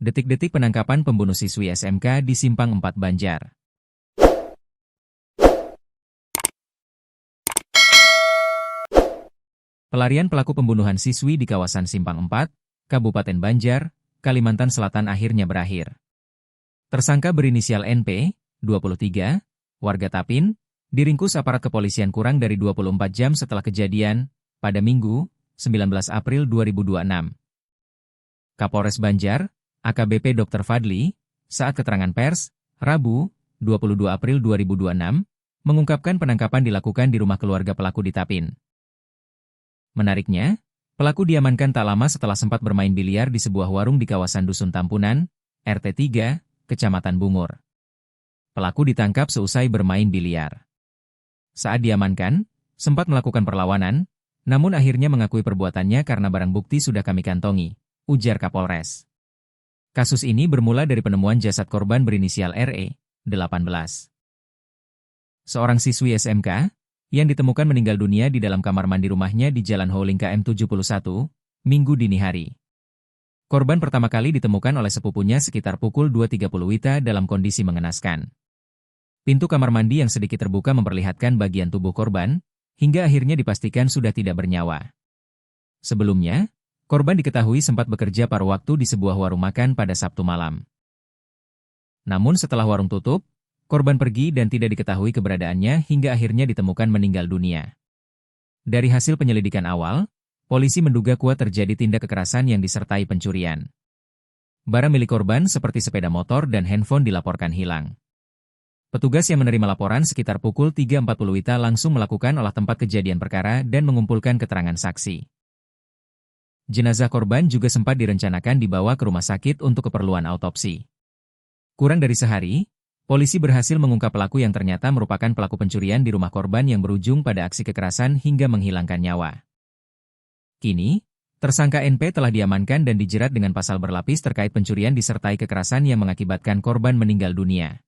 Detik-detik penangkapan pembunuh siswi SMK di Simpang 4 Banjar. Pelarian pelaku pembunuhan siswi di kawasan Simpang 4, Kabupaten Banjar, Kalimantan Selatan akhirnya berakhir. Tersangka berinisial NP, 23, warga Tapin, diringkus aparat kepolisian kurang dari 24 jam setelah kejadian, pada Minggu, 19 April 2026. Kapolres Banjar, AKBP Dr. Fadli, saat keterangan pers, Rabu, 22 April 2026, mengungkapkan penangkapan dilakukan di rumah keluarga pelaku di Tapin. Menariknya, pelaku diamankan tak lama setelah sempat bermain biliar di sebuah warung di kawasan Dusun Tampunan, RT 3, Kecamatan Bungur. Pelaku ditangkap seusai bermain biliar. Saat diamankan, sempat melakukan perlawanan, namun akhirnya mengakui perbuatannya karena barang bukti sudah kami kantongi, ujar Kapolres. Kasus ini bermula dari penemuan jasad korban berinisial RE, 18. Seorang siswi SMK, yang ditemukan meninggal dunia di dalam kamar mandi rumahnya di Jalan Houling KM 71, Minggu dini hari. Korban pertama kali ditemukan oleh sepupunya sekitar pukul 2.30 WITA dalam kondisi mengenaskan. Pintu kamar mandi yang sedikit terbuka memperlihatkan bagian tubuh korban, hingga akhirnya dipastikan sudah tidak bernyawa. Sebelumnya, korban diketahui sempat bekerja paruh waktu di sebuah warung makan pada Sabtu malam. Namun setelah warung tutup, korban pergi dan tidak diketahui keberadaannya hingga akhirnya ditemukan meninggal dunia. Dari hasil penyelidikan awal, polisi menduga kuat terjadi tindak kekerasan yang disertai pencurian. Barang milik korban seperti sepeda motor dan handphone dilaporkan hilang. Petugas yang menerima laporan sekitar pukul 3.40 WITA langsung melakukan olah tempat kejadian perkara dan mengumpulkan keterangan saksi. Jenazah korban juga sempat direncanakan dibawa ke rumah sakit untuk keperluan autopsi. Kurang dari sehari, polisi berhasil mengungkap pelaku yang ternyata merupakan pelaku pencurian di rumah korban yang berujung pada aksi kekerasan hingga menghilangkan nyawa. Kini, tersangka NP telah diamankan dan dijerat dengan pasal berlapis terkait pencurian disertai kekerasan yang mengakibatkan korban meninggal dunia.